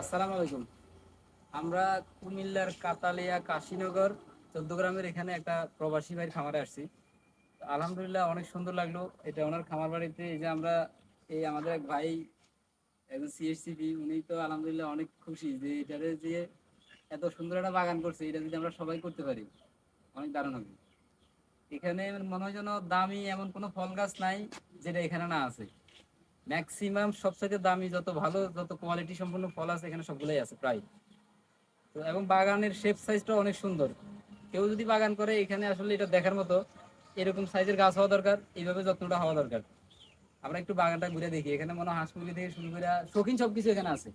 আসসালামু আলাইকুম। আমরা কুমিল্লার কাতালিয়া কাশীনগর ১৪ গ্রামের এখানে একটা প্রবাসী ভাইয়ের খামারে আসছি। তো আলহামদুলিল্লাহ অনেক সুন্দর লাগলো। এটা ওনার খামার বাড়িতে এই যে আমরা এই আমাদের এক ভাই একজন সিএসসিপি উনি তো আলহামদুলিল্লাহ অনেক খুশি যে এটারে যে এত সুন্দর একটা বাগান করছে, এটা যদি আমরা সবাই করতে পারি অনেক দারুণ হবে। এখানে মনে হয় যেন দামি এমন কোনো ফল গাছ নাই যেটা এখানে না আছে। ম্যাক্সিমাম সবচেয়ে দামি যত ভালো যত কোয়ালিটি সম্পন্ন ফল আছে এখানে সবগুলোই আছে প্রায়। তো এবং বাগানের শেপ সাইজটা অনেক সুন্দর। কেউ যদি বাগান করে এখানে আসলে এটা দেখার মতো, এরকম সাইজের গাছ হওয়া দরকার, এইভাবে যত্নটা হওয়া দরকার। আমরা একটু বাগানটা ঘুরে দেখি, এখানে মনে হয় হাঁস মুরগি থেকে শুরু করে শৌখিন সবকিছু এখানে আছে।